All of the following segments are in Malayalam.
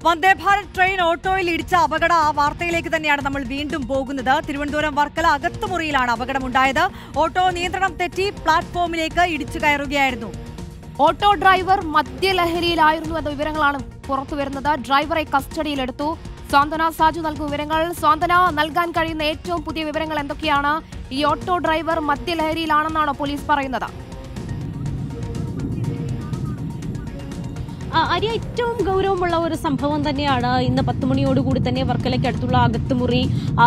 വന്ദേ ഭാരത് ട്രെയിൻ ഓട്ടോയിൽ ഇടിച്ച അപകട വാർത്തയിലേക്ക് തന്നെയാണ് നമ്മൾ വീണ്ടും പോകുന്നത്. തിരുവനന്തപുരം വർക്കല അകത്തുമുറിയിലാണ് അപകടമുണ്ടായത്. ഓട്ടോ നിയന്ത്രണം തെറ്റി പ്ലാറ്റ്ഫോമിലേക്ക് ഇടിച്ചു കയറുകയായിരുന്നു. ഓട്ടോ ഡ്രൈവർ മദ്യലഹരിയിലായിരുന്നു എന്ന വിവരങ്ങളാണ് പുറത്തുവരുന്നത്. ഡ്രൈവറെ കസ്റ്റഡിയിലെടുത്തു. സ്വാന്തന സാജു നൽകും വിവരങ്ങൾ. സ്വാന്തന, നൽകാൻ കഴിയുന്ന ഏറ്റവും പുതിയ വിവരങ്ങൾ എന്തൊക്കെയാണ്? ഈ ഓട്ടോ ഡ്രൈവർ മദ്യലഹരിയിലാണെന്നാണോ പോലീസ് പറയുന്നത്? ഏറ്റവും ഗൗരവമുള്ള ഒരു സംഭവം തന്നെയാണ് ഇന്ന് 10 മണിയോടുകൂടി തന്നെ വർക്കലയ്ക്ക് അടുത്തുള്ള അകത്തുമുറി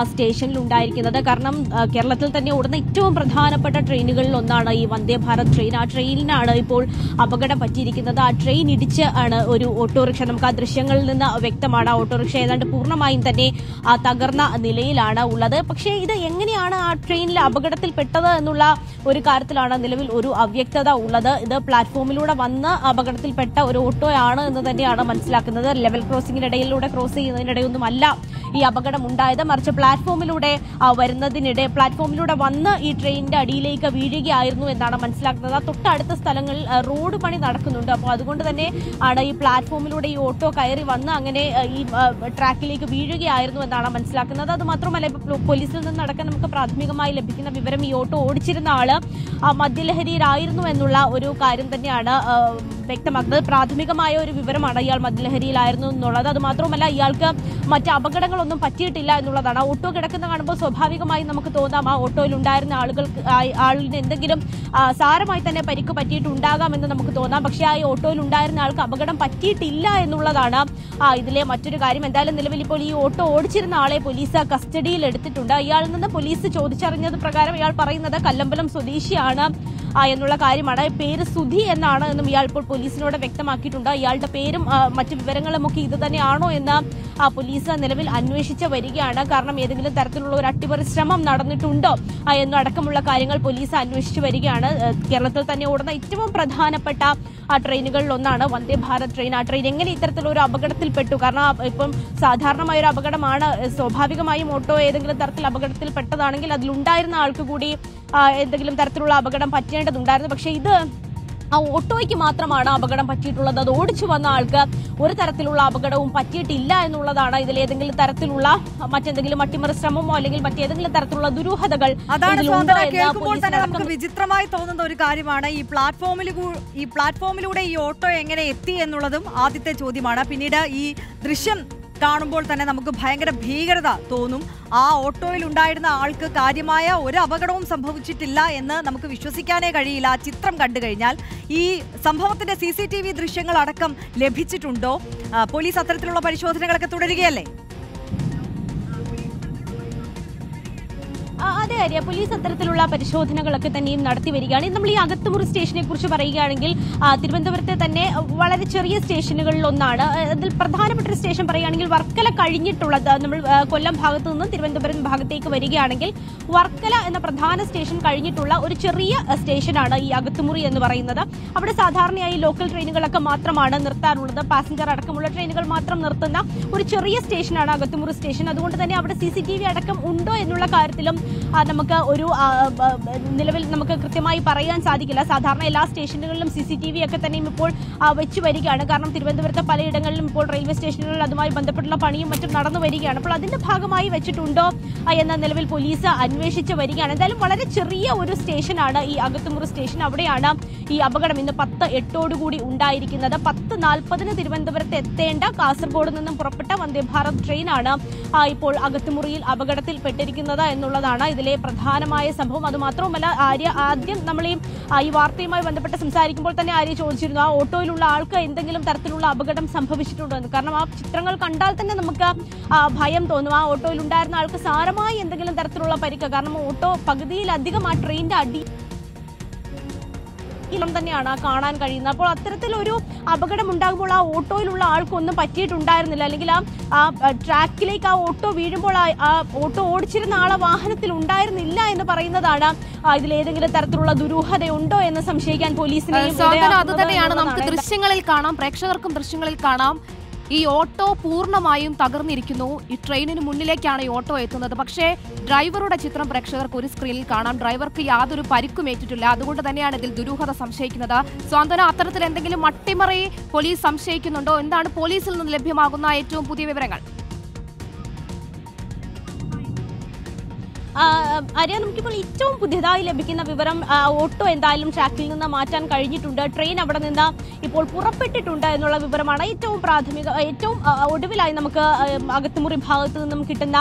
സ്റ്റേഷനിൽ ഉണ്ടായിരിക്കുന്നത്. കാരണം കേരളത്തിൽ തന്നെ ഓടുന്ന ഏറ്റവും പ്രധാനപ്പെട്ട ട്രെയിനുകളിൽ ഒന്നാണ് ഈ വന്ദേ ഭാരത് ട്രെയിൻ. ആ ട്രെയിനിനാണ് ഇപ്പോൾ അപകടം പറ്റിയിരിക്കുന്നത്. ആ ട്രെയിൻ ഇടിച്ച് ആണ് ഒരു ഓട്ടോറിക്ഷ. നമുക്ക് ആ ദൃശ്യങ്ങളിൽ നിന്ന് വ്യക്തമാണ്. ആ ഓട്ടോറിക്ഷ ഏതാണ്ട് പൂർണ്ണമായും തന്നെ തകർന്ന നിലയിലാണ് ഉള്ളത്. പക്ഷേ ഇത് എങ്ങനെയാണ് ആ ട്രെയിനിൽ അപകടത്തിൽപ്പെട്ടത് എന്നുള്ള ഒരു കാര്യത്തിലാണ് നിലവിൽ ഒരു അവ്യക്തത ഉള്ളത്. ഇത് പ്ലാറ്റ്ഫോമിലൂടെ വന്ന് അപകടത്തിൽപ്പെട്ട ഒരു ഓട്ടോ ആണ് എന്ന് തന്നെയാണ് മനസ്സിലാക്കുന്നത്. ലെവൽ ക്രോസിംഗിനിടയിലൂടെ ക്രോസ് ചെയ്യുന്നതിനിടയൊന്നുമല്ല ഈ അപകടം ഉണ്ടായത്. മറിച്ച് പ്ലാറ്റ്ഫോമിലൂടെ പ്ലാറ്റ്ഫോമിലൂടെ വന്ന് ഈ ട്രെയിനിന്റെ അടിയിലേക്ക് വീഴുകയായിരുന്നു എന്നാണ് മനസ്സിലാക്കുന്നത്. തൊട്ടടുത്ത സ്ഥലങ്ങളിൽ റോഡ് പണി നടക്കുന്നുണ്ട്. അപ്പോൾ അതുകൊണ്ട് തന്നെ ആണ് ഈ പ്ലാറ്റ്ഫോമിലൂടെ ഈ ഓട്ടോ കയറി വന്ന് അങ്ങനെ ഈ ട്രാക്കിലേക്ക് വീഴുകയായിരുന്നു എന്നാണ് മനസ്സിലാക്കുന്നത്. അത് മാത്രമല്ല, പോലീസിൽ നിന്നടക്കം നമുക്ക് പ്രാഥമികമായി ലഭിക്കുന്ന വിവരം ഈ ഓട്ടോ ഓടിച്ചിരുന്ന ആള് മദ്യലഹരിയിലായിരുന്നു എന്നുള്ള ഒരു കാര്യം തന്നെയാണ് വ്യക്തമാക്കുന്നത്. പ്രാഥമികമായ ഒരു വിവരമാണ് ഇയാൾ മദ്യലഹരിയിലായിരുന്നു എന്നുള്ളത്. അത് മാത്രമല്ല, ഇയാൾക്ക് മറ്റ് അപകടങ്ങളൊന്നും പറ്റിയിട്ടില്ല എന്നുള്ളതാണ്. ഓട്ടോ കിടക്കുന്ന കാണുമ്പോൾ സ്വാഭാവികമായി നമുക്ക് തോന്നാം ആ ഓട്ടോയിൽ ഉണ്ടായിരുന്ന ആളിന് എന്തെങ്കിലും സാരമായി തന്നെ പരിക്ക് പറ്റിയിട്ടുണ്ടാകാമെന്ന് നമുക്ക് തോന്നാം. പക്ഷേ ആ ഓട്ടോയിൽ ഉണ്ടായിരുന്ന ആൾക്ക് അപകടം പറ്റിയിട്ടില്ല എന്നുള്ളതാണ് ഇതിലെ മറ്റൊരു കാര്യം. എന്തായാലും നിലവിൽ ഇപ്പോൾ ഈ ഓട്ടോ ഓടിച്ചിരുന്ന ആളെ പോലീസ് കസ്റ്റഡിയിൽ എടുത്തിട്ടുണ്ട്. ഇയാളിൽ നിന്ന് പോലീസ് ചോദിച്ചറിഞ്ഞത് പ്രകാരം ഇയാൾ പറയുന്നത് കല്ലമ്പലം സ്വദേശിയാണ് എന്നുള്ള കാര്യമാണ്. പേര് സുധി എന്നാണ് എന്നും ഇയാൾ ഇപ്പോൾ പോലീസിനോട് വ്യക്തമാക്കിയിട്ടുണ്ട്. ഇയാളുടെ പേരും മറ്റു വിവരങ്ങളുമൊക്കെ ഇത് തന്നെയാണോ എന്ന് പോലീസ് നിലവിൽ അന്വേഷിച്ച് വരികയാണ്. കാരണം ഏതെങ്കിലും തരത്തിലുള്ള ഒരു അട്ടിമറി ശ്രമം നടന്നിട്ടുണ്ടോ എന്നടക്കമുള്ള കാര്യങ്ങൾ പോലീസ് അന്വേഷിച്ച് വരികയാണ്. കേരളത്തിൽ തന്നെ ഓടുന്ന ഏറ്റവും പ്രധാനപ്പെട്ട ട്രെയിനുകളിൽ ഒന്നാണ് വന്ദേ ഭാരത് ട്രെയിൻ. ആ ട്രെയിൻ എങ്ങനെ ഇത്തരത്തിലൊരു അപകടത്തിൽപ്പെട്ടു? കാരണം ഇപ്പം സാധാരണമായ ഒരു അപകടമാണ്. സ്വാഭാവികമായും ഓട്ടോ ഏതെങ്കിലും തരത്തിൽ അപകടത്തിൽപ്പെട്ടതാണെങ്കിൽ അതിലുണ്ടായിരുന്ന ആൾക്ക് കൂടി എന്തെങ്കിലും തരത്തിലുള്ള അപകടം പറ്റേണ്ടതുണ്ടായിരുന്നു. പക്ഷേ ഇത് ആ ഓട്ടോയ്ക്ക് മാത്രമാണ് അപകടം പറ്റിയിട്ടുള്ളത്. അത് ഓടിച്ചു വന്ന ആൾക്ക് ഒരു തരത്തിലുള്ള അപകടവും പറ്റിയിട്ടില്ല എന്നുള്ളതാണ്. ഇതിൽ ഏതെങ്കിലും തരത്തിലുള്ള മറ്റെന്തെങ്കിലും അട്ടിമറി ശ്രമമോ അല്ലെങ്കിൽ മറ്റേതെങ്കിലും തരത്തിലുള്ള ദുരൂഹതകൾ കേൾക്കുമ്പോൾ തന്നെ നമുക്ക് വിചിത്രമായി തോന്നുന്ന ഒരു കാര്യമാണ്. ഈ പ്ലാറ്റ്ഫോമിലൂടെ ഈ ഓട്ടോ എങ്ങനെ എത്തി എന്നുള്ളതും ആദ്യത്തെ ചോദ്യമാണ്. പിന്നീട് ഈ ദൃശ്യം കാണുമ്പോൾ തന്നെ നമുക്ക് ഭയങ്കര ഭീകരത തോന്നും. ആ ഓട്ടോയിൽ ഉണ്ടായിരുന്ന ആൾക്ക് കാര്യമായ ഒരു അപകടവും സംഭവിച്ചിട്ടില്ല എന്ന് നമുക്ക് വിശ്വസിക്കാനേ കഴിയില്ല. ആ ചിത്രം കണ്ടു കഴിഞ്ഞാൽ ഈ സംഭവത്തിന്റെ CCTV ദൃശ്യങ്ങൾ അടക്കം ലഭിച്ചിട്ടുണ്ടോ? പോലീസ് അത്തരത്തിലുള്ള പരിശോധനകളൊക്കെ തുടരുകയല്ലേ? അതെ ആര്യ, പോലീസ് അത്തരത്തിലുള്ള പരിശോധനകളൊക്കെ തന്നെയും നടത്തി വരികയാണ്. നമ്മൾ ഈ അകത്തുമുറി സ്റ്റേഷനെ കുറിച്ച് പറയുകയാണെങ്കിൽ തിരുവനന്തപുരത്തെ തന്നെ വളരെ ചെറിയ സ്റ്റേഷനുകളിൽ ഒന്നാണ്. അതിൽ പ്രധാനപ്പെട്ട ഒരു സ്റ്റേഷൻ പറയുകയാണെങ്കിൽ വർക്കല കഴിഞ്ഞിട്ടുള്ളത്. നമ്മൾ കൊല്ലം ഭാഗത്തു നിന്നും തിരുവനന്തപുരം ഭാഗത്തേക്ക് വരികയാണെങ്കിൽ വർക്കല എന്ന പ്രധാന സ്റ്റേഷൻ കഴിഞ്ഞിട്ടുള്ള ഒരു ചെറിയ സ്റ്റേഷനാണ് ഈ അകത്തുമുറി എന്ന് പറയുന്നത്. അവിടെ സാധാരണയായി ലോക്കൽ ട്രെയിനുകളൊക്കെ മാത്രമാണ് നിർത്താറുള്ളത്. പാസഞ്ചർ അടക്കമുള്ള ട്രെയിനുകൾ മാത്രം നിർത്തുന്ന ഒരു ചെറിയ സ്റ്റേഷനാണ് അകത്തുമുറി സ്റ്റേഷൻ. അതുകൊണ്ട് തന്നെ അവിടെ CCTV അടക്കം ഉണ്ടോ എന്നുള്ള കാര്യത്തിലും നമുക്ക് ഒരു നിലവിൽ നമുക്ക് കൃത്യമായി പറയാൻ സാധിക്കില്ല. സാധാരണ എല്ലാ സ്റ്റേഷനുകളിലും CCTV ഒക്കെ തന്നെയും ഇപ്പോൾ വെച്ചു വരികയാണ്. കാരണം തിരുവനന്തപുരത്തെ പലയിടങ്ങളിലും ഇപ്പോൾ റെയിൽവേ സ്റ്റേഷനുകളിൽ അതുമായി ബന്ധപ്പെട്ടുള്ള പണിയും മറ്റും നടന്നു വരികയാണ്. അപ്പോൾ അതിന്റെ ഭാഗമായി വെച്ചിട്ടുണ്ടോ എന്ന നിലവിൽ പോലീസ് അന്വേഷിച്ച് വരികയാണ്. എന്തായാലും വളരെ ചെറിയ ഒരു സ്റ്റേഷനാണ് ഈ അകത്തുമുറി സ്റ്റേഷൻ. അവിടെയാണ് ഈ അപകടം ഇന്ന് 10:08 ഉണ്ടായിരിക്കുന്നത്. 10:40 തിരുവനന്തപുരത്ത് എത്തേണ്ട കാസർഗോഡ് നിന്നും പുറപ്പെട്ട വന്ദേ ഭാരത് ട്രെയിനാണ് ഇപ്പോൾ അകത്തുമുറിയിൽ അപകടത്തിൽപ്പെട്ടിരിക്കുന്നത് എന്നുള്ളതാണ് ഇതിലെ പ്രധാനമായ സംഭവം. അത് മാത്രമല്ല, ആദ്യം നമ്മൾ ഈ വാർത്തയുമായി ബന്ധപ്പെട്ട് സംസാരിക്കുമ്പോൾ തന്നെ ആര്യ ചോദിച്ചിരുന്നു ആ ഓട്ടോയിലുള്ള ആൾക്ക് എന്തെങ്കിലും തരത്തിലുള്ള അപകടം സംഭവിച്ചിട്ടുണ്ടോ എന്ന്. കാരണം ആ ചിത്രങ്ങൾ കണ്ടാൽ തന്നെ നമുക്ക് ഭയം തോന്നും. ആ ഓട്ടോയിൽ ഉണ്ടായിരുന്ന ആൾക്ക് സാരമായി എന്തെങ്കിലും തരത്തിലുള്ള പരിക്ക്. കാരണം ഓട്ടോ പകുതിയിലധികം ആ ട്രെയിനിന്റെ അടി തന്നെയാണ് കാണാൻ കഴിയുന്നത്. അപ്പോൾ അത്തരത്തിലൊരു അപകടം ഉണ്ടാകുമ്പോൾ ആ ഓട്ടോയിലുള്ള ആൾക്കൊന്നും പറ്റിയിട്ടുണ്ടായിരുന്നില്ല. അല്ലെങ്കിൽ ആ ട്രാക്കിലേക്ക് ആ ഓട്ടോ വീഴുമ്പോൾ ആ ഓട്ടോ ഓടിച്ചിരുന്ന ആളെ വാഹനത്തിൽ ഉണ്ടായിരുന്നില്ല എന്ന് പറയുന്നതാണ് ഇതിലേതെങ്കിലും തരത്തിലുള്ള ദുരൂഹതയുണ്ടോ എന്ന് സംശയിക്കാൻ പോലീസിനെ. അത് തന്നെയാണ് നമുക്ക് ദൃശ്യങ്ങളിൽ കാണാം, പ്രേക്ഷകർക്കും ദൃശ്യങ്ങളിൽ കാണാം. ഈ ഓട്ടോ പൂർണ്ണമായും തകർന്നിരിക്കുന്നു. ഈ ട്രെയിനിന് മുന്നിലേക്കാണ് ഈ ഓട്ടോ എത്തുന്നത്. പക്ഷേ ഡ്രൈവറുടെ ചിത്രം പ്രേക്ഷകർക്ക് ഒരു സ്ക്രീനിൽ കാണാം. ഡ്രൈവർക്ക് യാതൊരു പരിക്കും ഏറ്റിട്ടില്ല. അതുകൊണ്ട് തന്നെയാണ് ഇതിൽ ദുരൂഹത സംശയിക്കുന്നത്. സ്വാന്തന, അത്തരത്തിൽ എന്തെങ്കിലും അട്ടിമറി പോലീസ് സംശയിക്കുന്നുണ്ടോ? എന്താണ് പോലീസിൽ നിന്ന് ലഭ്യമാകുന്ന ഏറ്റവും പുതിയ വിവരങ്ങൾ? ആര്യ, നമുക്കിപ്പോൾ ഏറ്റവും പുതിയതായി ലഭിക്കുന്ന വിവരം ഓട്ടോ എന്തായാലും ട്രാക്കിൽ നിന്ന് മാറ്റാൻ കഴിഞ്ഞിട്ടുണ്ട്. ട്രെയിൻ അവിടെ നിന്ന് ഇപ്പോൾ പുറപ്പെട്ടിട്ടുണ്ട് എന്നുള്ള വിവരമാണ് ഏറ്റവും ഒടുവിലായി നമുക്ക് അകത്തുമുറി ഭാഗത്തു നിന്നും കിട്ടുന്ന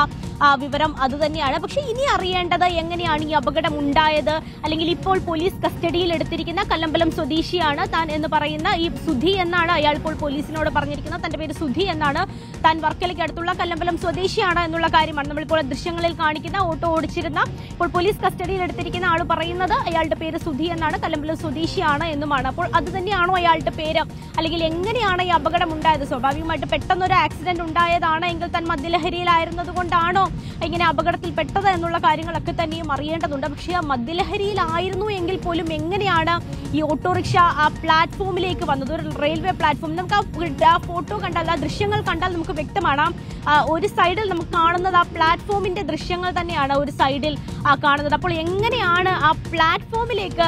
വിവരം അതുതന്നെയാണ്. പക്ഷേ ഇനി അറിയേണ്ടത് എങ്ങനെയാണ് ഈ അപകടം ഉണ്ടായത്, അല്ലെങ്കിൽ ഇപ്പോൾ പോലീസ് കസ്റ്റഡിയിൽ എടുത്തിരിക്കുന്ന കല്ലമ്പലം സ്വദേശിയാണ് താൻ എന്ന് പറയുന്ന ഈ സുധി എന്നാണ് അയാൾ ഇപ്പോൾ പോലീസിനോട് പറഞ്ഞിരിക്കുന്നത്. തന്റെ പേര് സുധി എന്നാണ്. താൻ വർക്കലയ്ക്ക് അടുത്തുള്ള കല്ലമ്പലം സ്വദേശിയാണ് എന്നുള്ള കാര്യമാണ് നമ്മളിപ്പോൾ ദൃശ്യങ്ങളിൽ കാണിക്കുന്ന ഓട്ടോ ഓടിച്ചിരുന്ന ഇപ്പോൾ പോലീസ് കസ്റ്റഡിയിൽ എടുത്തിരിക്കുന്ന ആൾ പറയുന്നത്. അയാളുടെ പേര് സുധി എന്നാണ്, കല്ലമ്പലം സ്വദേശിയാണ് എന്നുമാണ്. അപ്പോൾ അത് തന്നെയാണോ അയാളുടെ പേര്, അല്ലെങ്കിൽ എങ്ങനെയാണ് ഈ അപകടം ഉണ്ടായത്? സ്വാഭാവികമായിട്ട് പെട്ടെന്നൊരു ആക്സിഡന്റ് ഉണ്ടായതാണ് എങ്കിൽ താൻ മദ്യലഹരിയിലായിരുന്നത് കൊണ്ടാണോ ഇങ്ങനെ അപകടത്തിൽ പെട്ടത് എന്നുള്ള കാര്യങ്ങളൊക്കെ തന്നെയും അറിയേണ്ടതുണ്ട്. പക്ഷേ ആ മദ്യലഹരിയിലായിരുന്നു എങ്കിൽ പോലും എങ്ങനെയാണ് ഈ ഓട്ടോറിക്ഷ ആ പ്ലാറ്റ്ഫോമിലേക്ക് വന്നത്? ഒരു റെയിൽവേ പ്ലാറ്റ്ഫോം, നമുക്ക് ആ ഫോട്ടോ കണ്ടാൽ, ആ ദൃശ്യങ്ങൾ കണ്ടാൽ നമുക്ക് വ്യക്തമാണ്. ഒരു സൈഡിൽ നമുക്ക് കാണുന്നത് ആ പ്ലാറ്റ്ഫോമിന്റെ ദൃശ്യങ്ങൾ തന്നെയാണ് ഒരു സൈഡിൽ കാണുന്നത്. അപ്പോൾ എങ്ങനെയാണ് ആ പ്ലാറ്റ്ഫോമിലേക്ക്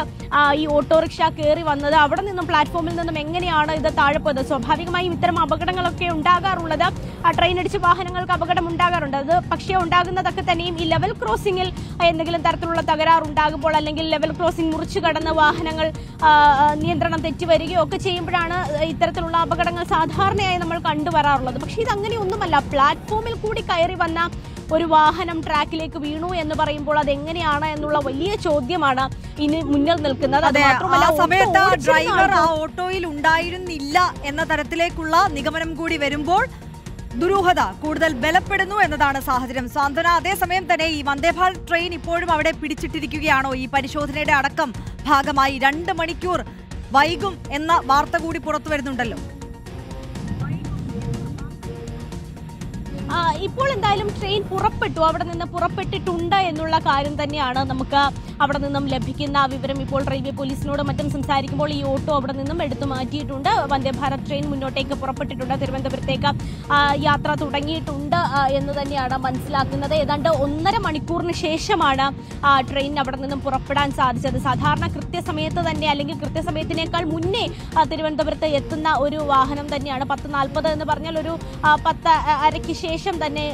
ഈ ഓട്ടോറിക്ഷ കയറി വന്നത്? അവിടെ നിന്നും പ്ലാറ്റ്ഫോമിൽ നിന്നും എങ്ങനെയാണ് ഇത് താഴെ പോയത്? സ്വാഭാവികമായും ഇത്തരം അപകടങ്ങളൊക്കെ ഉണ്ടാകാറുള്ളത്, ആ ട്രെയിൻ അടിച്ച വാഹനങ്ങൾക്ക് അപകടം ഉണ്ടാകാറുണ്ട്. അത് പക്ഷേ ഉണ്ടാകുന്നതൊക്കെ തന്നെയും ഈ ലെവൽ ക്രോസിംഗിൽ എന്തെങ്കിലും തരത്തിലുള്ള തകരാറുണ്ടാകുമ്പോൾ, അല്ലെങ്കിൽ ലെവൽ ക്രോസിംഗ് മുറിച്ചു കടന്ന വാഹനങ്ങൾ നിയന്ത്രണം തെറ്റി വരികയോ ഒക്കെ ചെയ്യുമ്പോഴാണ് ഇത്തരത്തിലുള്ള അപകടങ്ങൾ സാധാരണയായി നമ്മൾ കണ്ടുവരാറുള്ളത്. പക്ഷേ ഇതങ്ങനെയൊന്നുമല്ല. പ്ലാറ്റ്ഫോമിൽ കൂടി കയറി വന്ന ഒരു വാഹനം ട്രാക്കിലേക്ക് വീണു എന്ന് പറയുമ്പോൾ അതെങ്ങനെയാണ് എന്നുള്ള വലിയ ചോദ്യമാണ് ഇനി മുന്നിൽ നിൽക്കുന്നത്. സമയത്ത് ഡ്രൈവർ ആ ഓട്ടോയിൽ ഉണ്ടായിരുന്നില്ല എന്ന തരത്തിലേക്കുള്ള നിഗമനം കൂടി വരുമ്പോൾ ദുരൂഹത കൂടുതൽ ബലപ്പെടുന്നു എന്നതാണ് സാഹചര്യം. സാന്ത്വന, അതേസമയം തന്നെ ഈ വന്ദേഭാരത് ട്രെയിൻ ഇപ്പോഴും അവിടെ പിടിച്ചിട്ടിരിക്കുകയാണോ? ഈ പരിശോധനയുടെ അടക്കം ഭാഗമായി 2 മണിക്കൂർ വൈകും എന്ന വാർത്ത കൂടി പുറത്തു വരുന്നുണ്ടല്ലോ. ഇപ്പോൾ എന്തായാലും ട്രെയിൻ പുറപ്പെട്ടു, അവിടെ നിന്ന് പുറപ്പെട്ടിട്ടുണ്ട് എന്നുള്ള കാര്യം തന്നെയാണ് നമുക്ക് അവിടെ നിന്നും ലഭിക്കുന്ന വിവരം. ഇപ്പോൾ റെയിൽവേ പോലീസിനോട് മറ്റും സംസാരിക്കുമ്പോൾ ഈ ഓട്ടോ അവിടെ നിന്നും എടുത്തു മാറ്റിയിട്ടുണ്ട്. വന്ദേഭാരത് ട്രെയിൻ മുന്നോട്ടേക്ക് പുറപ്പെട്ടിട്ടുണ്ട്, തിരുവനന്തപുരത്തേക്ക് യാത്ര തുടങ്ങിയിട്ടുണ്ട് എന്ന് തന്നെയാണ് മനസ്സിലാക്കുന്നത്. ഏതാണ്ട് 1.5 മണിക്കൂറിന് ശേഷമാണ് ട്രെയിൻ അവിടെ നിന്നും പുറപ്പെടാൻ സാധിച്ചത്. സാധാരണ കൃത്യസമയത്ത് തന്നെ, അല്ലെങ്കിൽ കൃത്യസമയത്തിനേക്കാൾ മുന്നേ തിരുവനന്തപുരത്ത് എത്തുന്ന ഒരു വാഹനം തന്നെയാണ്. 10:40 എന്ന് പറഞ്ഞാൽ ഒരു 10:30 ശേഷം തന്നെ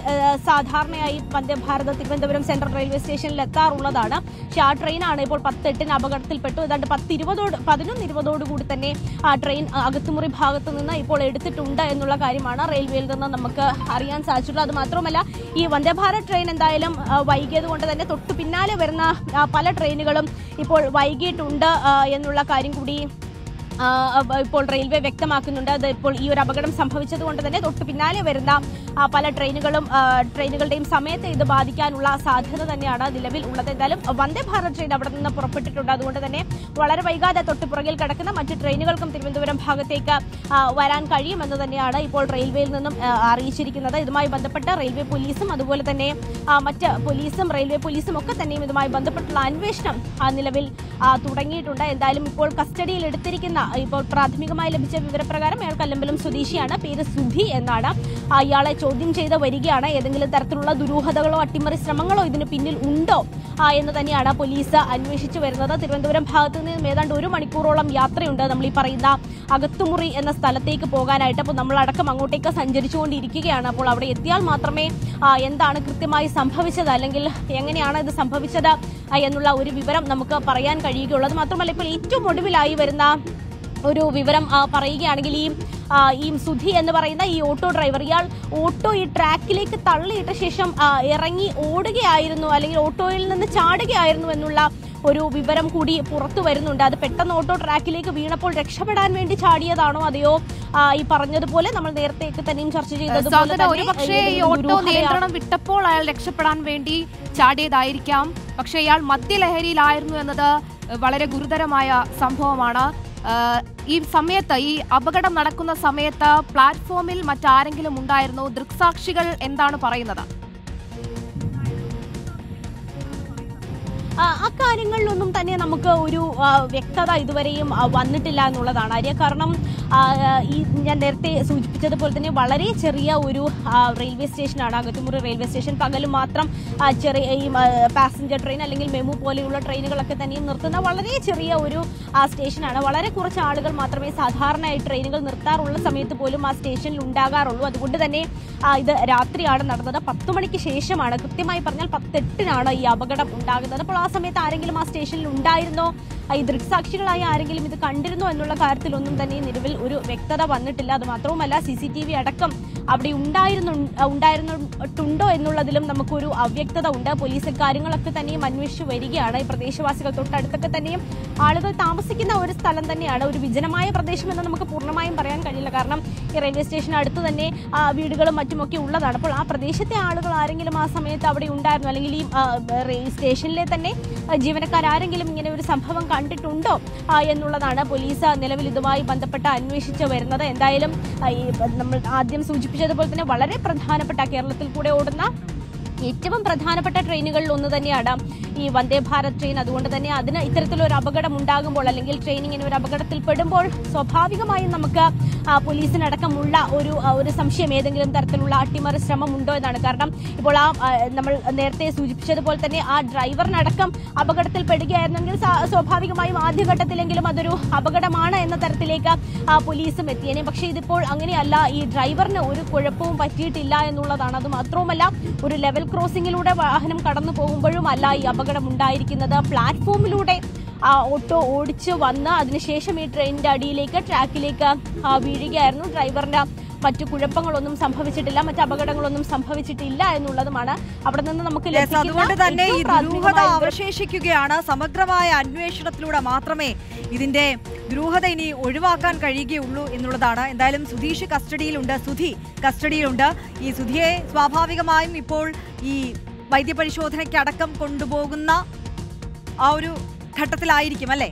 സാധാരണയായി വന്ദേഭാരത് തിരുവനന്തപുരം സെൻട്രൽ റെയിൽവേ സ്റ്റേഷനിൽ എത്താറുള്ളതാണ്. പക്ഷേ ആ ട്രെയിനാണ് ഇപ്പോൾ 10:08 അപകടത്തിൽപ്പെട്ടു. ഏതാണ്ട് 11:20 കൂടി തന്നെ ആ ട്രെയിൻ അകത്തുമുറി ഭാഗത്ത് നിന്ന് ഇപ്പോൾ എടുത്തിട്ടുണ്ട് എന്നുള്ള കാര്യമാണ് റെയിൽവേയിൽ നിന്ന് നമുക്ക് അറിയാൻ സാധിച്ചിട്ടുള്ളത്. അത് മാത്രമല്ല, ഈ വന്ദേഭാരത് ട്രെയിൻ എന്തായാലും വൈകിയത് കൊണ്ട് തന്നെ തൊട്ടു പിന്നാലെ വരുന്ന പല ട്രെയിനുകളും ഇപ്പോൾ വൈകിയിട്ടുണ്ട് എന്നുള്ള കാര്യം കൂടി ഇപ്പോൾ റെയിൽവേ വ്യക്തമാക്കുന്നുണ്ട്. അത് ഇപ്പോൾ ഈ ഒരു അപകടം സംഭവിച്ചത് കൊണ്ട് തന്നെ തൊട്ടു പിന്നാലെ വരുന്ന പല ട്രെയിനുകളുടെയും സമയത്ത് ഇത് ബാധിക്കാനുള്ള സാധ്യത തന്നെയാണ് നിലവിൽ ഉള്ളത്. എന്തായാലും വന്ദേഭാരത് ട്രെയിൻ അവിടെ നിന്ന് പുറപ്പെട്ടിട്ടുണ്ട്. അതുകൊണ്ട് തന്നെ വളരെ വൈകാതെ തൊട്ടുപുറകിൽ കിടക്കുന്ന മറ്റ് ട്രെയിനുകൾക്കും തിരുവനന്തപുരം ഭാഗത്തേക്ക് വരാൻ കഴിയുമെന്ന് തന്നെയാണ് ഇപ്പോൾ റെയിൽവേയിൽ നിന്നും അറിയിച്ചിരിക്കുന്നത്. ഇതുമായി ബന്ധപ്പെട്ട് റെയിൽവേ പോലീസും അതുപോലെ തന്നെ മറ്റ് പോലീസും റെയിൽവേ പോലീസും ഒക്കെ തന്നെയും ഇതുമായി ബന്ധപ്പെട്ടുള്ള അന്വേഷണം നിലവിൽ തുടങ്ങിയിട്ടുണ്ട്. എന്തായാലും ഇപ്പോൾ കസ്റ്റഡിയിൽ എടുത്തിരിക്കുന്ന, ഇപ്പോൾ പ്രാഥമികമായി ലഭിച്ച വിവരപ്രകാരം അയാൾ കല്ലമ്പലം സ്വദേശിയാണ്, പേര് സുധി എന്നാണ്. അയാളെ ചോദ്യം ചെയ്ത് വരികയാണ്. ഏതെങ്കിലും തരത്തിലുള്ള ദുരൂഹതകളോ അട്ടിമറി ശ്രമങ്ങളോ ഇതിന് പിന്നിൽ ഉണ്ടോ എന്ന് തന്നെയാണ് പോലീസ് അന്വേഷിച്ചു വരുന്നത്. തിരുവനന്തപുരം ഭാഗത്ത് നിന്ന് ഏതാണ്ട് 1 മണിക്കൂറോളം യാത്രയുണ്ട് നമ്മൾ ഈ പറയുന്ന അകത്തുമുറി എന്ന സ്ഥലത്തേക്ക് പോകാനായിട്ട്. അപ്പോൾ നമ്മളടക്കം അങ്ങോട്ടേക്ക് സഞ്ചരിച്ചുകൊണ്ടിരിക്കുകയാണ്. അപ്പോൾ അവിടെ എത്തിയാൽ മാത്രമേ എന്താണ് കൃത്യമായി സംഭവിച്ചത്, അല്ലെങ്കിൽ എങ്ങനെയാണ് ഇത് സംഭവിച്ചത് എന്നുള്ള ഒരു വിവരം നമുക്ക് പറയാൻ കഴിയുകയുള്ളൂ. അത് മാത്രമല്ല, ഇപ്പോൾ ഏറ്റവും ഒടുവിലായി വരുന്ന ഒരു വിവരം പറയുകയാണെങ്കിൽ ഈ സുധി എന്ന് പറയുന്ന ഈ ഓട്ടോ ഡ്രൈവർ, ഇയാൾ ഓട്ടോ ഈ ട്രാക്കിലേക്ക് തള്ളിയിട്ട ശേഷം ഇറങ്ങി ഓടുകയായിരുന്നു, അല്ലെങ്കിൽ ഓട്ടോയിൽ നിന്ന് ചാടുകയായിരുന്നു എന്നുള്ള ഒരു വിവരം കൂടി പുറത്തു വരുന്നുണ്ട്. അത് പെട്ടെന്ന് ഓട്ടോ ട്രാക്കിലേക്ക് വീണപ്പോൾ രക്ഷപ്പെടാൻ വേണ്ടി ചാടിയതാണോ, അതെയോ ഈ പറഞ്ഞതുപോലെ നമ്മൾ നേരത്തെ തന്നെയും ചർച്ച ചെയ്തതുപോലെ ഓട്ടോ നിയന്ത്രണം വിട്ടപ്പോൾ അയാൾ രക്ഷപ്പെടാൻ വേണ്ടി ചാടിയതായിരിക്കാം. പക്ഷേ ഇയാൾ മദ്യലഹരിയിലായിരുന്നു എന്നത് വളരെ ഗുരുതരമായ സംഭവമാണ്. ഈ സമയത്ത്, ഈ അപകടം നടക്കുന്ന സമയത്ത് പ്ലാറ്റ്ഫോമിൽ മറ്റാരെങ്കിലും ഉണ്ടായിരുന്നോ? ദൃക്സാക്ഷികൾ എന്താണ് പറയുന്നത്? അക്കാര്യങ്ങളിലൊന്നും തന്നെ നമുക്ക് ഒരു വ്യക്തത ഇതുവരെയും വന്നിട്ടില്ല എന്നുള്ളതാണ് ആര്യ. കാരണം ഈ ഞാൻ നേരത്തെ സൂചിപ്പിച്ചതുപോലെ തന്നെ വളരെ ചെറിയ ഒരു റെയിൽവേ സ്റ്റേഷനാണ് അകത്തുമുറി റെയിൽവേ സ്റ്റേഷൻ. പകലും മാത്രം ചെറിയ ഈ പാസഞ്ചർ ട്രെയിൻ അല്ലെങ്കിൽ മെമു പോലെയുള്ള ട്രെയിനുകളൊക്കെ തന്നെയും നിർത്തുന്ന വളരെ ചെറിയ ഒരു സ്റ്റേഷനാണ്. വളരെ കുറച്ച് ആളുകൾ മാത്രമേ സാധാരണയായി ട്രെയിനുകൾ നിർത്താറുള്ള സമയത്ത് പോലും ആ സ്റ്റേഷനിൽ ഉണ്ടാകാറുള്ളൂ. അതുകൊണ്ട് തന്നെ ഇത് രാത്രിയാണ് നടന്നത്. 10 മണിക്ക് ശേഷമാണ്, കൃത്യമായി പറഞ്ഞാൽ 10:08 ഈ അപകടം ഉണ്ടാകുന്നത്. അപ്പോൾ ആ സമയത്ത് ആരെങ്കിലും ആ സ്റ്റേഷനിൽ ഉണ്ടായിരുന്നോ, ഈ ദൃക്സാക്ഷികളായി ആരെങ്കിലും ഇത് കണ്ടിരുന്നോ എന്നുള്ള കാര്യത്തിലൊന്നും തന്നെ നിലവിൽ ഒരു വ്യക്തത വന്നിട്ടില്ല. അത് മാത്രവുമല്ല CCTV അടക്കം അവിടെ ഉണ്ടായിരുന്നുണ്ടോ എന്നുള്ളതിലും നമുക്കൊരു അവ്യക്തത ഉണ്ട്. പോലീസ് കാര്യങ്ങളൊക്കെ തന്നെയും അന്വേഷിച്ചു വരികയാണ്. ഈ പ്രദേശവാസികൾ തൊട്ടടുത്തൊക്കെ തന്നെയും ആളുകൾ താമസിക്കുന്ന ഒരു സ്ഥലം തന്നെയാണ്. ഒരു വിജനമായ പ്രദേശമെന്ന് നമുക്ക് പൂർണ്ണമായും പറയാൻ കഴിയില്ല. കാരണം ഈ റെയിൽവേ സ്റ്റേഷൻ അടുത്ത് തന്നെ വീടുകളും മറ്റുമൊക്കെ ഉള്ളതാണ്. അപ്പോൾ ആ പ്രദേശത്തെ ആളുകൾ ആരെങ്കിലും ആ സമയത്ത് അവിടെ ഉണ്ടായിരുന്നു, അല്ലെങ്കിൽ ഈ സ്റ്റേഷനിലെ തന്നെ ജീവനക്കാരെങ്കിലും ഇങ്ങനെ ഒരു സംഭവം കണ്ടിട്ടുണ്ടോ എന്നുള്ളതാണ് പോലീസ് നിലവിൽ ഇതുമായി ബന്ധപ്പെട്ട് അന്വേഷിച്ചു വരുന്നത്. എന്തായാലും നമ്മൾ ആദ്യം സൂചിപ്പിച്ചതുപോലെ തന്നെ വളരെ പ്രധാനപ്പെട്ട കേരളത്തിൽ കൂടെ ഓടുന്ന ഏറ്റവും പ്രധാനപ്പെട്ട ട്രെയിനുകളിൽ ഒന്ന് തന്നെയാണ് ഈ വന്ദേ ഭാരത് ട്രെയിൻ. അതുകൊണ്ട് തന്നെ അതിന് ഇത്തരത്തിലൊരു അപകടം ഉണ്ടാകുമ്പോൾ അല്ലെങ്കിൽ ട്രെയിനിങ്ങിന് ഒരു അപകടത്തിൽ പെടുമ്പോൾ സ്വാഭാവികമായും നമുക്ക് പോലീസിനടക്കമുള്ള ഒരു സംശയം, ഏതെങ്കിലും തരത്തിലുള്ള അട്ടിമറി ശ്രമം ഉണ്ടോ എന്നാണ്. കാരണം ഇപ്പോൾ നമ്മൾ നേരത്തെ സൂചിപ്പിച്ചതുപോലെ തന്നെ ആ ഡ്രൈവറിനടക്കം അപകടത്തിൽ പെടുകയായിരുന്നെങ്കിൽ സ്വാഭാവികമായും ആദ്യഘട്ടത്തിലെങ്കിലും അതൊരു അപകടമാണ് എന്ന തരത്തിലേക്ക് പോലീസും എത്തിയേനെ. പക്ഷേ ഇതിപ്പോൾ അങ്ങനെയല്ല. ഈ ഡ്രൈവറിന് ഒരു കുഴപ്പവും പറ്റിയിട്ടില്ല എന്നുള്ളതാണ്. അത് മാത്രവുമല്ല, ഒരു ലെവൽ ക്രോസിംഗിലൂടെ വാഹനം കടന്നു പോകുമ്പോഴും അല്ല ഈ അപകടം ഉണ്ടായിരിക്കുന്നത്. പ്ലാറ്റ്ഫോമിലൂടെ ഓട്ടോ ഓടിച്ച് വന്ന് അതിനുശേഷം ഈ ട്രെയിനിന്റെ അടിയിലേക്ക് ട്രാക്കിലേക്ക് വീഴുകയായിരുന്നു. ഡ്രൈവറിന്റെ മറ്റു കുഴപ്പങ്ങളൊന്നും സംഭവിച്ചിട്ടില്ല, മറ്റു അപകടങ്ങളൊന്നും സംഭവിച്ചിട്ടില്ല എന്നുള്ളതുമാണ് അവിടെ നിന്ന് നമുക്ക് അതുകൊണ്ട് തന്നെ ഈ ദുരൂഹത അവശേഷിക്കുകയാണ്. സമഗ്രമായ അന്വേഷണത്തിലൂടെ മാത്രമേ ഇതിന്റെ ദുരൂഹത ഇനി ഒഴിവാക്കാൻ കഴിയുകയുള്ളൂ എന്നുള്ളതാണ്. എന്തായാലും സുധീഷ് കസ്റ്റഡിയിലുണ്ട്, സുധി കസ്റ്റഡിയിലുണ്ട്. ഈ സുധിയെ സ്വാഭാവികമായും ഇപ്പോൾ ഈ വൈദ്യപരിശോധനയ്ക്ക് അടക്കം കൊണ്ടുപോകുന്ന ആ ഒരു ഘട്ടത്തിലായിരിക്കും അല്ലേ?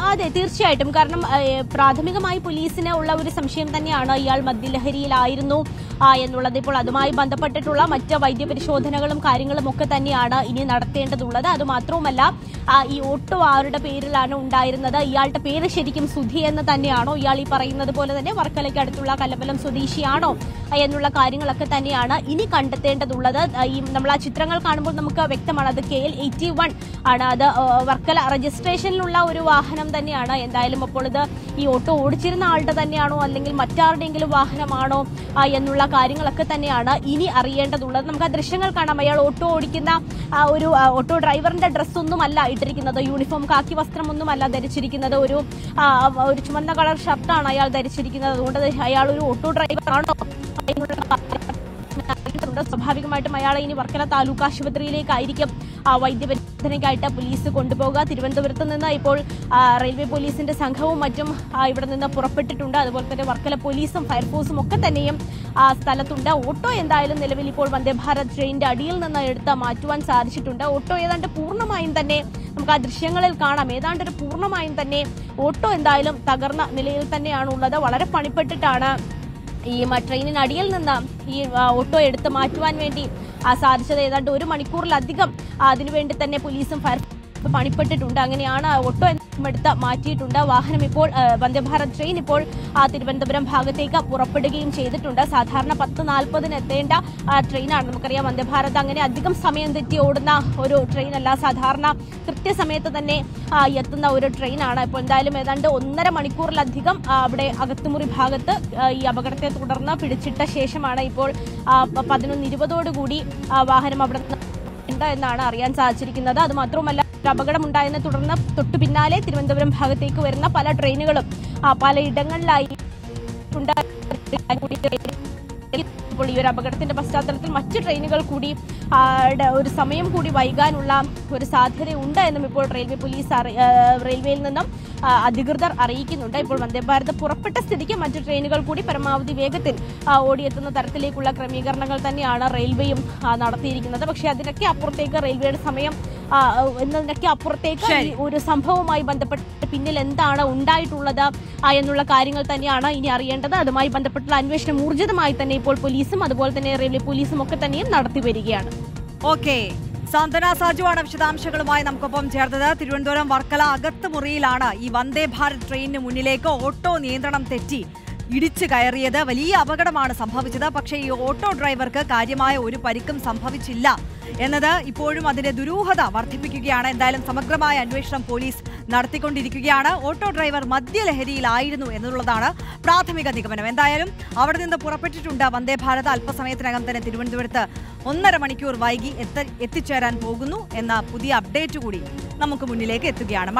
അതെ, തീർച്ചയായിട്ടും. കാരണം പ്രാഥമികമായി പോലീസിന് ഉള്ള ഒരു സംശയം തന്നെയാണ് ഇയാൾ മദ്യലഹരിയിലായിരുന്നു എന്നുള്ളത്. ഇപ്പോൾ അതുമായി ബന്ധപ്പെട്ടിട്ടുള്ള മറ്റ് വൈദ്യപരിശോധനകളും കാര്യങ്ങളും ഒക്കെ തന്നെയാണ് ഇനി നടത്തേണ്ടതുള്ളത്. അതുമാത്രവുമല്ല, ഈ ഓട്ടോ ആരുടെ പേരിലാണ് ഉണ്ടായിരുന്നത്, ഇയാളുടെ പേര് ശരിക്കും സുധി എന്ന് തന്നെയാണോ, ഇയാൾ ഈ പറയുന്നത് പോലെ തന്നെ വർക്കലയ്ക്ക് അടുത്തുള്ള കല്ലമ്പലം സ്വദേശിയാണോ എന്നുള്ള കാര്യങ്ങളൊക്കെ തന്നെയാണ് ഇനി കണ്ടെത്തേണ്ടതുള്ളത്. ഈ നമ്മൾ ആ ചിത്രങ്ങൾ കാണുമ്പോൾ നമുക്ക് വ്യക്തമാണ് അത് KL81 ആണ്. അത് വർക്കല രജിസ്ട്രേഷനിലുള്ള ഒരു വാഹനം തന്നെയാണ്. എന്തായാലും അപ്പോൾ ഇത് ഈ ഓട്ടോ ഓടിച്ചിരുന്ന ആളുടെ തന്നെയാണോ അല്ലെങ്കിൽ മറ്റാരുടെയെങ്കിലും വാഹനമാണോ എന്നുള്ള കാര്യങ്ങളൊക്കെ തന്നെയാണ് ഇനി അറിയേണ്ടതുള്ളത്. നമുക്ക് ആ ദൃശ്യങ്ങൾ കാണാം. അയാൾ ഓട്ടോ ഓടിക്കുന്ന ഒരു ഓട്ടോ ഡ്രൈവറിന്റെ ഡ്രസ്സൊന്നും അല്ല ഇട്ടിരിക്കുന്നത്, യൂണിഫോം കാക്കി വസ്ത്രമൊന്നും അല്ല ധരിച്ചിരിക്കുന്നത്, ഒരു ചുമന്ന കളർ ഷർട്ടാണ് അയാൾ ധരിച്ചിരിക്കുന്നത്. അതുകൊണ്ട് അയാൾ ഒരു ഓട്ടോ ഡ്രൈവർ ആണോ സ്വാഭാവികമായിട്ടും അയാളെ ഇനി വർക്കല താലൂക്ക് ആശുപത്രിയിലേക്കായിരിക്കും വൈദ്യപരിശോധനയ്ക്കായിട്ട് പോലീസ് കൊണ്ടുപോകുക. തിരുവനന്തപുരത്ത് നിന്ന് ഇപ്പോൾ റെയിൽവേ പോലീസിന്റെ സംഘവും മറ്റും ഇവിടെ നിന്ന് പുറപ്പെട്ടിട്ടുണ്ട്. അതുപോലെ തന്നെ വർക്കല പോലീസും ഫയർഫോഴ്സും ഒക്കെ തന്നെയും സ്ഥലത്തുണ്ട്. ഓട്ടോ എന്തായാലും നിലവിൽ ഇപ്പോൾ വന്ദേ ഭാരത് ട്രെയിനിന്റെ അടിയിൽ നിന്ന് എടുത്ത് മാറ്റുവാൻ സാധിച്ചിട്ടുണ്ട്. ഓട്ടോ ഏതാണ്ട് പൂർണ്ണമായും തന്നെ നമുക്ക് ആ ദൃശ്യങ്ങളിൽ കാണാം. ഏതാണ്ട് ഒരു പൂർണ്ണമായും തന്നെ ഓട്ടോ എന്തായാലും തകർന്ന നിലയിൽ തന്നെയാണ് ഉള്ളത്. വളരെ പണിപ്പെട്ടിട്ടാണ് ഈ ട്രെയിനിനടിയിൽ നിന്ന് ഈ ഓട്ടോ എടുത്ത് മാറ്റുവാൻ വേണ്ടി സാധിച്ചത്. ഏതാണ്ട് 1 മണിക്കൂറിലധികം അതിനുവേണ്ടി തന്നെ പോലീസും ഫയർ പണിപ്പെട്ടിട്ടുണ്ട്. അങ്ങനെയാണ് ഓട്ടോ എടുത്ത് മാറ്റിയിട്ടുണ്ട്. വാഹനം ഇപ്പോൾ വന്ദേ ഭാരത് ട്രെയിൻ ഇപ്പോൾ തിരുവനന്തപുരം ഭാഗത്തേക്ക് പുറപ്പെടുകയും ചെയ്തിട്ടുണ്ട്. സാധാരണ 10:40 എത്തേണ്ട ട്രെയിനാണ്. നമുക്കറിയാം വന്ദേ ഭാരത് അങ്ങനെ അധികം സമയം തെറ്റി ഓടുന്ന ഒരു ട്രെയിനല്ല, സാധാരണ കൃത്യസമയത്ത് തന്നെ എത്തുന്ന ഒരു ട്രെയിനാണ്. ഇപ്പോൾ എന്തായാലും ഏതാണ്ട് 1.5 മണിക്കൂറിലധികം അവിടെ അകത്തുമുറി ഭാഗത്ത് ഈ അപകടത്തെ തുടർന്ന് പിടിച്ചിട്ട ശേഷമാണ് ഇപ്പോൾ 11:20 വാഹനം അവിടെ എന്നാണ് അറിയാൻ സാധിച്ചിരിക്കുന്നത്. അത് മാത്രവുമല്ല, അപകടം ഉണ്ടായതിനെ തുടർന്ന് തൊട്ടു പിന്നാലെ തിരുവനന്തപുരം ഭാഗത്തേക്ക് വരുന്ന പല ട്രെയിനുകളും പലയിടങ്ങളിലായി ഇപ്പോൾ ഈ ഒരു അപകടത്തിന്റെ പശ്ചാത്തലത്തിൽ മറ്റ് ട്രെയിനുകൾ കൂടി ഒരു സമയം കൂടി വൈകാനുള്ള ഒരു സാധ്യതയുണ്ട് എന്നും ഇപ്പോൾ റെയിൽവേയിൽ നിന്നും അധികൃതർ അറിയിക്കുന്നുണ്ട്. ഇപ്പോൾ വന്ദേ ഭാരത് പുറപ്പെട്ട സ്ഥിതിക്ക് മറ്റ് ട്രെയിനുകൾ കൂടി പരമാവധി വേഗത്തിൽ ഓടിയെത്തുന്ന തരത്തിലേക്കുള്ള ക്രമീകരണങ്ങൾ തന്നെയാണ് റെയിൽവേയും നടത്തിയിരിക്കുന്നത്. പക്ഷേ അതിനൊക്കെ അപ്പുറത്തേക്ക് റെയിൽവേയുടെ സമയം എന്നതിനൊക്കെ അപ്പുറത്തേക്ക് ഈ ഒരു സംഭവവുമായി ബന്ധപ്പെട്ട് പിന്നിൽ എന്താണ് ഉണ്ടായിട്ടുള്ളത് എന്നുള്ള കാര്യങ്ങൾ തന്നെയാണ് ഇനി അറിയേണ്ടത്. അതുമായി ബന്ധപ്പെട്ടുള്ള അന്വേഷണം ഊർജിതമായി തന്നെ ഇപ്പോൾ പോലീസും അതുപോലെ തന്നെ റെയിൽവേ പോലീസും ഒക്കെ തന്നെയും നടത്തി വരികയാണ്. ഓക്കെ, സാന്ത്വന സാജുവാണ് വിശദാംശങ്ങളുമായി നമുക്കൊപ്പം ചേർത്തത്. തിരുവനന്തപുരം വർക്കല അകത്ത് മുറിയിലാണ് ഈ വന്ദേ ഭാരത് ട്രെയിനിന് മുന്നിലേക്ക് ഓട്ടോ നിയന്ത്രണം തെറ്റി ഇടിച്ചു കയറിയത്. വലിയ അപകടമാണ് സംഭവിച്ചത്. പക്ഷേ ഈ ഓട്ടോ ഡ്രൈവർക്ക് കാര്യമായ ഒരു പരിക്കും സംഭവിച്ചില്ല എന്നത് ഇപ്പോഴും അതിന്റെ ദുരൂഹത വർദ്ധിപ്പിക്കുകയാണ്. എന്തായാലും സമഗ്രമായ അന്വേഷണം പോലീസ് നടത്തിക്കൊണ്ടിരിക്കുകയാണ്. ഓട്ടോ ഡ്രൈവർ മദ്യലഹരിയിലായിരുന്നു എന്നുള്ളതാണ് പ്രാഥമിക നിഗമനം. എന്തായാലും അവിടെ നിന്ന് പുറപ്പെട്ടിട്ടുണ്ട് വന്ദേ ഭാരത്. അല്പസമയത്തിനകം തന്നെ തിരുവനന്തപുരത്ത് 1.5 മണിക്കൂർ വൈകി എത്തിച്ചേരാൻ പോകുന്നു എന്ന പുതിയ അപ്ഡേറ്റ് കൂടി നമുക്ക് മുന്നിലേക്ക് എത്തുകയാണ്.